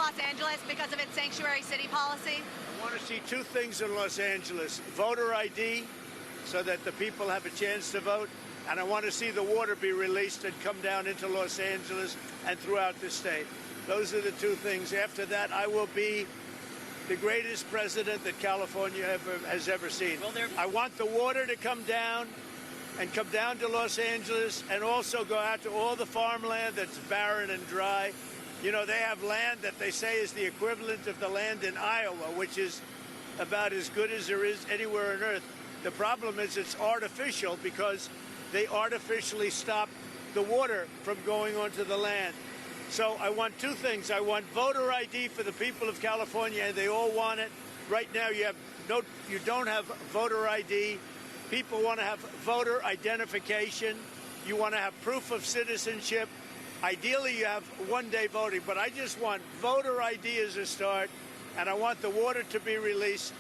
Los Angeles because of its sanctuary city policy? I want to see two things in Los Angeles: voter ID, so that the people have a chance to vote, and I want to see the water be released and come down into Los Angeles and throughout the state. Those are the two things. After that, I will be the greatest president that California has ever seen. I want the water to come down and come down to Los Angeles, and also go out to all the farmland that's barren and dry. You know, they have land that they say is the equivalent of the land in Iowa, which is about as good as there is anywhere on earth. The problem is it's artificial because they artificially stop the water from going onto the land. So I want two things. I want voter ID for the people of California, and they all want it. Right now, you don't have voter ID. People want to have voter identification. You want to have proof of citizenship. Ideally, you have one-day voting, but I just want voter ID as a start, and I want the water to be released,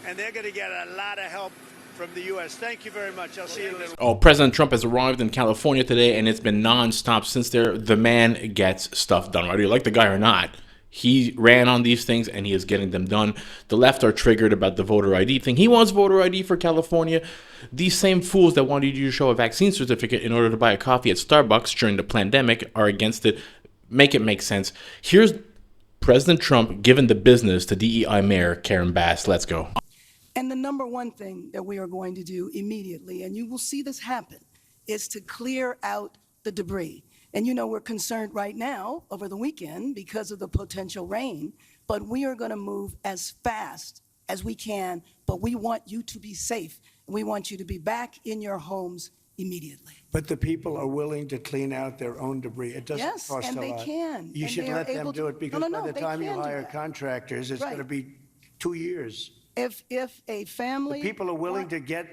and they're going to get a lot of help from the U.S. Thank you very much. I'll see you later. Oh, President Trump has arrived in California today, and it's been nonstop since there. The man gets stuff done, whether you like the guy or not. He ran on these things, and he is getting them done. The left are triggered about the voter ID thing. He wants voter ID for California. These same fools that wanted you to show a vaccine certificate in order to buy a coffee at Starbucks during the pandemic are against it. Make it make sense. Here's President Trump giving the business to DEI Mayor Karen Bass. Let's go. And the number one thing that we are going to do immediately, and you will see this happen, is to clear out the debris. And you know, we're concerned right now over the weekend because of the potential rain, but we are going to move as fast as we can, but we want you to be safe. And we want you to be back in your homes immediately. But the people are willing to clean out their own debris. It doesn't Yes, cost and a they lot. can. You and should they are let them able do to- it, because No, no, by no, the they time you can do hire that. contractors, it's Right. going to be 2 years. If a family... The people are willing to get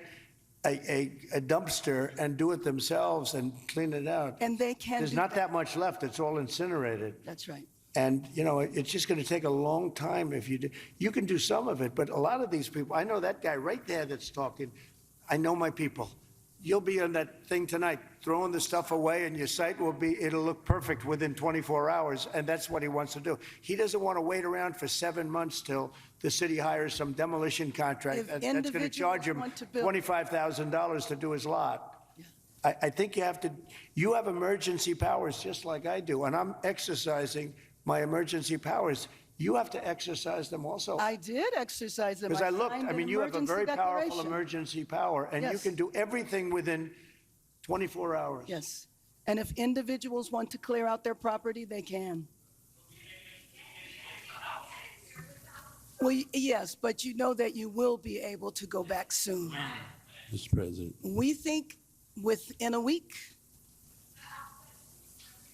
a dumpster and do it themselves and clean it out. And they can There's do not that much left. It's all incinerated. That's right. And, you know, it's just going to take a long time if you do. You can do some of it, but a lot of these people, I know that guy right there that's talking. I know my people. You'll be on that thing tonight, throwing the stuff away, and your site it'll look perfect within 24 hours, and that's what he wants to do. He doesn't want to wait around for 7 months till the city hires some demolition contract that's going to charge him $25,000 to do his lot. Yeah. I think you have emergency powers just like I do, and I'm exercising my emergency powers. You have to exercise them also. I did exercise them. Because I looked, I mean, you have a very powerful declaration. emergency power, and Yes. you can do everything within 24 hours. Yes. And if individuals want to clear out their property, they can. Well, yes, but you know that you will be able to go back soon. Mr. President. We think within a week.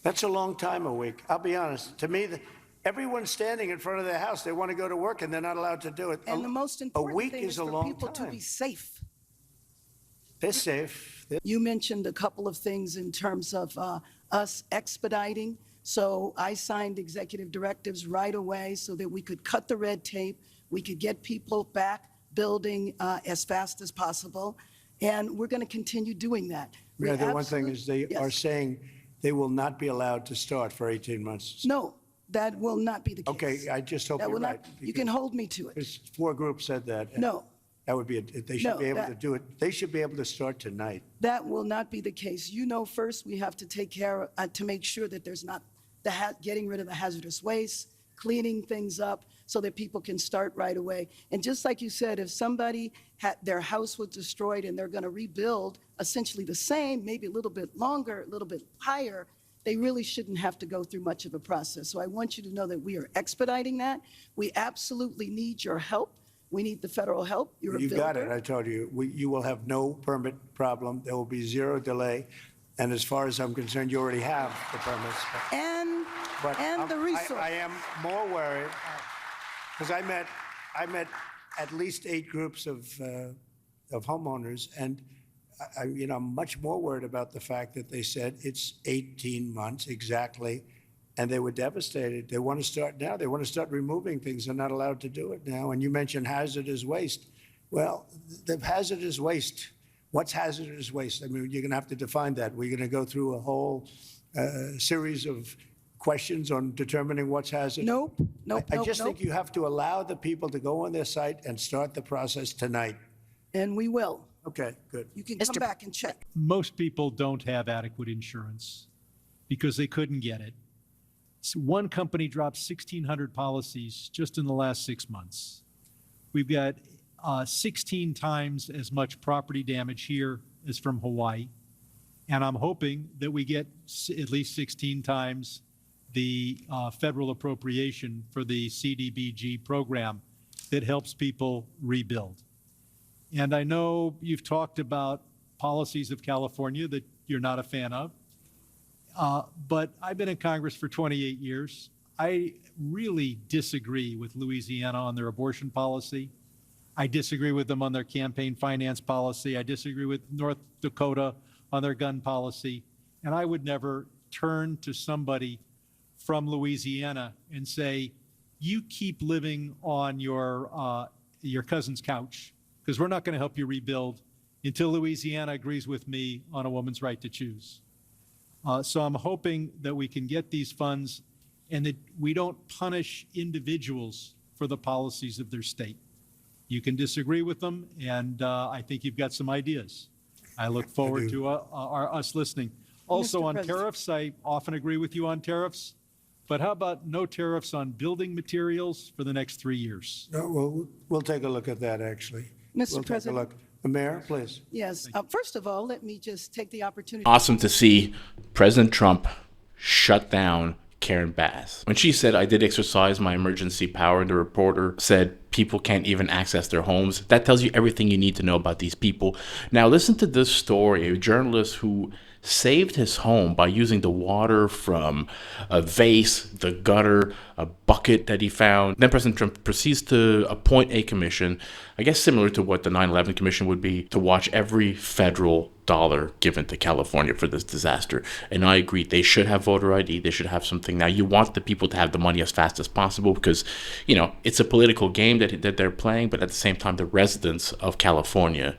That's a long time, a week. I'll be honest. To me, everyone's standing in front of their house. They want to go to work, and they're not allowed to do it. And the most important thing is a for long people to time. be safe. They're safe. You mentioned a couple of things in terms of us expediting. So I signed executive directives right away so that we could cut the red tape. We could get people back building as fast as possible. And we're going to continue doing that. Yeah, the one thing is they Yes. are saying they will not be allowed to start for 18 months. No, that will not be the case. Okay, I just hope That you're will right. not, you can hold me to it. There's 4 groups said that. No, That would be, they should No, be able that- to do it. They should be able to start tonight. that will not be the case. You know, first we have to take care of, to make sure that there's not getting rid of the hazardous waste, cleaning things up so that people can start right away. And just like you said, if somebody their house was destroyed and they're going to rebuild essentially the same, maybe a little bit longer, a little bit higher, they really shouldn't have to go through much of a process. So I want you to know that we are expediting that. We absolutely need your help. We need the federal help. You're a You got it. builder. I told you. You will have no permit problem. There will be 0 delay. And as far as I'm concerned, you already have the permits. And the resource. I am more worried because I met at least 8 groups of homeowners, and I'm much more worried about the fact that they said it's 18 months exactly, and they were devastated. They want to start now. They want to start removing things. They're not allowed to do it now. And you mentioned hazardous waste. Well, the hazardous waste. What's hazardous waste? I mean, you're going to have to define that. We're going to go through a whole series of questions on determining what's hazardous? Nope, nope, I nope, just nope. think you have to allow the people to go on their site and start the process tonight. And we will. Okay, good. You can come back and check. Most people don't have adequate insurance because they couldn't get it. So one company dropped 1,600 policies just in the last 6 months. We've got 16 times as much property damage here as from Hawaii. And I'm hoping that we get at least 16 times the federal appropriation for the CDBG program that helps people rebuild. And I know you've talked about policies of California that you're not a fan of, but I've been in Congress for 28 years. I really disagree with Louisiana on their abortion policy. I disagree with them on their campaign finance policy. I disagree with North Dakota on their gun policy. And I would never turn to somebody from Louisiana and say, you keep living on your cousin's couch, because we're not going to help you rebuild until Louisiana agrees with me on a woman's right to choose. So I'm hoping that we can get these funds and that we don't punish individuals for the policies of their state. You can disagree with them, and I think you've got some ideas. I look forward to us listening. Also Mr. on President. tariffs, I often agree with you on tariffs, but how about no tariffs on building materials for the next 3 years? No, we'll take a look at that, actually. Mr. We'll take a President. look. The mayor, please. Yes. First of all, let me just take the opportunity. Awesome to see President Trump shut down Karen Bass. When she said, I did exercise my emergency power, and the reporter said people can't even access their homes, that tells you everything you need to know about these people. Now listen to this story. A journalist who saved his home by using the water from a vase, the gutter, a bucket that he found. Then President Trump proceeds to appoint a commission, I guess similar to what the 9/11 commission would be, to watch every federal dollar given to California for this disaster. And I agree, they should have voter ID. They should have something. Now, you want the people to have the money as fast as possible because, you know, it's a political game that they're playing, but at the same time, the residents of California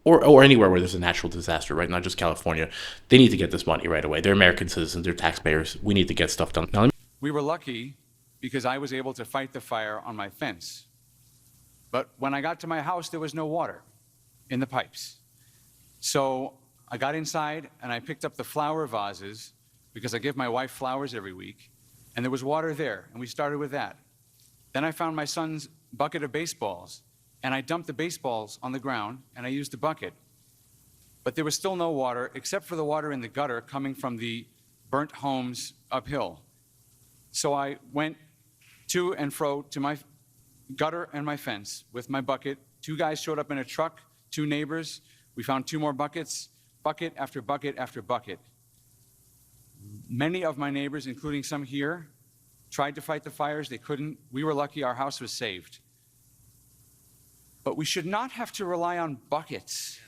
or anywhere where there's a natural disaster, right? Not just California. They need to get this money right away. They're American citizens. They're taxpayers. We need to get stuff done. Now, We were lucky because I was able to fight the fire on my fence. But when I got to my house, there was no water in the pipes. So I got inside and I picked up the flower vases because I give my wife flowers every week. And there was water there, and we started with that. Then I found my son's bucket of baseballs, and I dumped the baseballs on the ground, and I used the bucket. But there was still no water, except for the water in the gutter coming from the burnt homes uphill. So I went to and fro to my gutter and my fence with my bucket. 2 guys showed up in a truck, 2 neighbors. We found 2 more buckets, bucket after bucket after bucket. Many of my neighbors, including some here, tried to fight the fires. They couldn't. We were lucky our house was saved. But we should not have to rely on buckets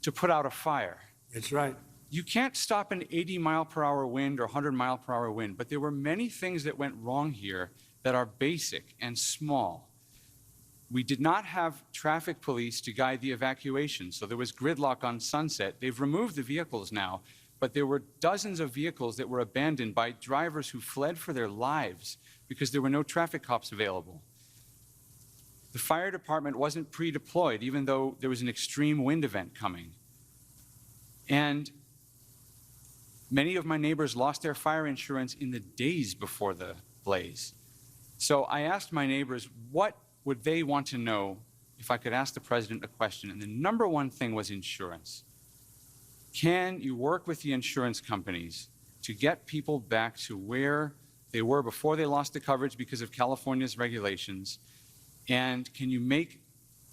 to put out a fire. That's right. You can't stop an 80-mile-per-hour wind or 100-mile-per-hour wind, but there were many things that went wrong here that are basic and small. We did not have traffic police to guide the evacuation, so there was gridlock on Sunset. They've removed the vehicles now, but there were dozens of vehicles that were abandoned by drivers who fled for their lives because there were no traffic cops available. The fire department wasn't pre-deployed, even though there was an extreme wind event coming. And many of my neighbors lost their fire insurance in the days before the blaze. So I asked my neighbors, what would they want to know if I could ask the president a question? And the number one thing was insurance. Can you work with the insurance companies to get people back to where they were before they lost the coverage because of California's regulations? And can you make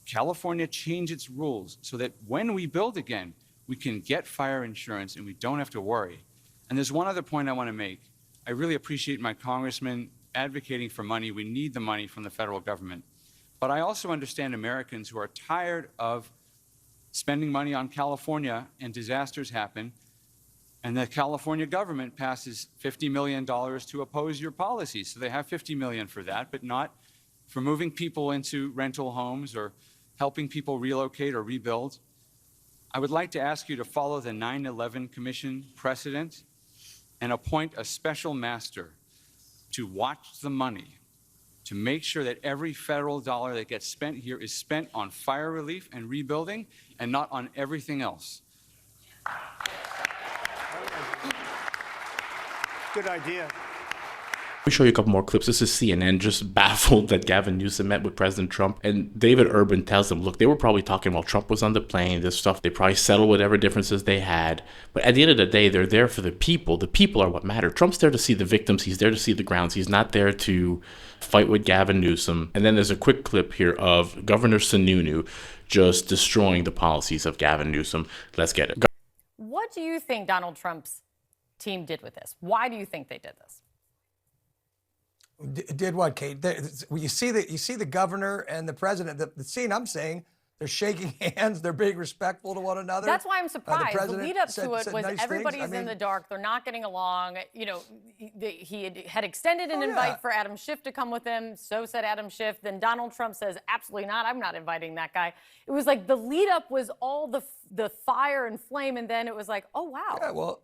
California change its rules so that when we build again, we can get fire insurance and we don't have to worry? And there's one other point I want to make. I really appreciate my congressman advocating for money. We need the money from the federal government. But I also understand Americans who are tired of spending money on California and disasters happen, and the California government passes $50 million to oppose your policies. So they have $50 million for that, but not for moving people into rental homes or helping people relocate or rebuild. I would like to ask you to follow the 9/11 Commission precedent and appoint a special master to watch the money, to make sure that every federal dollar that gets spent here is spent on fire relief and rebuilding and not on everything else. Good idea. Let me show you a couple more clips. This is CNN just baffled that Gavin Newsom met with President Trump. And David Urban tells them, look, they were probably talking while Trump was on the plane, this stuff. They probably settled whatever differences they had. But at the end of the day, they're there for the people. The people are what matter. Trump's there to see the victims. He's there to see the grounds. He's not there to fight with Gavin Newsom. And then there's a quick clip here of Governor Sununu just destroying the policies of Gavin Newsom. Let's get it. What do you think Donald Trump's team did with this? Why do you think they did this? Did what, Kate? You see the governor and the president. The scene I'm saying, they're shaking hands. They're being respectful to one another. That's why I'm surprised. The lead up to it was nice everybody's in the dark. They're not getting along. You know, he had extended an invite for Adam Schiff to come with him. So said Adam Schiff. Then Donald Trump says, absolutely not. I'm not inviting that guy. It was like the lead up was all the fire and flame. And then it was like, oh, wow. Yeah, well.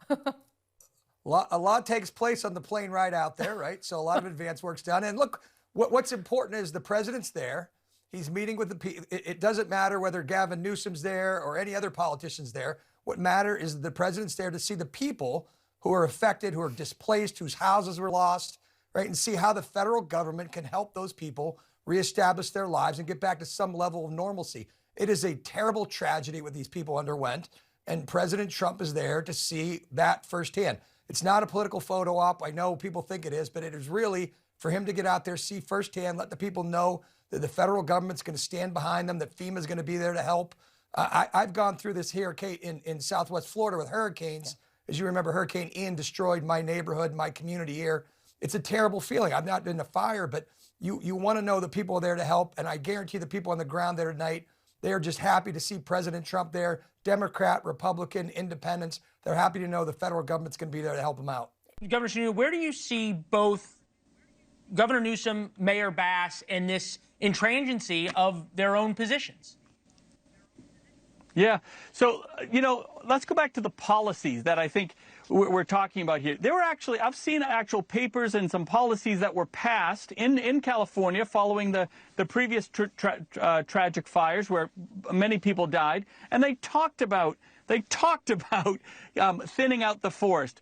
A lot takes place on the plane ride out there, right? So a lot of advance work's done. And look, what's important is the president's there. He's meeting with the people. It doesn't matter whether Gavin Newsom's there or any other politician's there. What matters is the president's there to see the people who are affected, who are displaced, whose houses were lost, right? And see how the federal government can help those people reestablish their lives and get back to some level of normalcy. It is a terrible tragedy what these people underwent. And President Trump is there to see that firsthand. It's not a political photo op. I know people think it is, but it is really for him to get out there, see firsthand, let the people know that the federal government's going to stand behind them, that FEMA is going to be there to help. I've gone through this here, Kate, in Southwest Florida with hurricanes. Yeah. As you remember, Hurricane Ian destroyed my neighborhood, my community here. It's a terrible feeling. I've not been in a fire, but you want to know the people are there to help. And I guarantee the people on the ground there tonight, they are just happy to see President Trump there, Democrat, Republican, independents. They're happy to know the federal government's going to be there to help them out. Governor Sununu, where do you see both Governor Newsom, Mayor Bass, and this intransigency of their own positions? Yeah. So, you know, let's go back to the policies that I think we're talking about here. There were actually, I've seen actual papers and some policies that were passed in California following the previous tragic fires where many people died. And they talked about thinning out the forest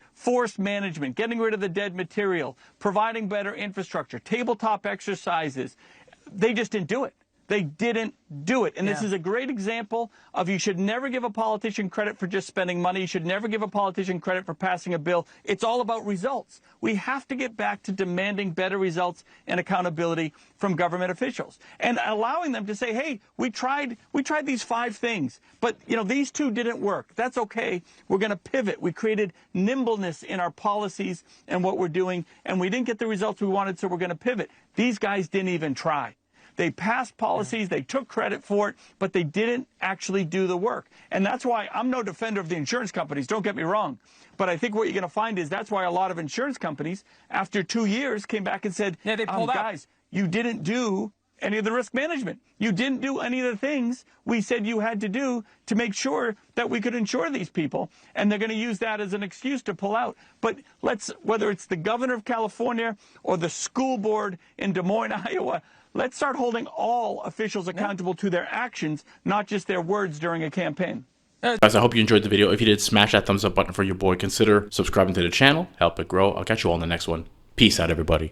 management, getting rid of the dead material, providing better infrastructure, tabletop exercises. They just didn't do it. They didn't do it. And this is a great example of you should never give a politician credit for just spending money. You should never give a politician credit for passing a bill. It's all about results. We have to get back to demanding better results and accountability from government officials and allowing them to say, hey, we tried these 5 things, but you know, these 2 didn't work. That's okay. We're going to pivot. We created nimbleness in our policies and what we're doing, and we didn't get the results we wanted, so we're going to pivot. These guys didn't even try. They passed policies, they took credit for it, but they didn't actually do the work. And that's why I'm no defender of the insurance companies, don't get me wrong. But I think what you're going to find is that's why a lot of insurance companies, after 2 years, came back and said, they pulled out. Guys, you didn't do any of the risk management. You didn't do any of the things we said you had to do to make sure that we could insure these people. And they're going to use that as an excuse to pull out. But whether it's the governor of California or the school board in Des Moines, Iowa, let's start holding all officials accountable to their actions, not just their words during a campaign. Guys, I hope you enjoyed the video. If you did, smash that thumbs up button for your boy. Consider subscribing to the channel. Help it grow. I'll catch you all in the next one. Peace out, everybody.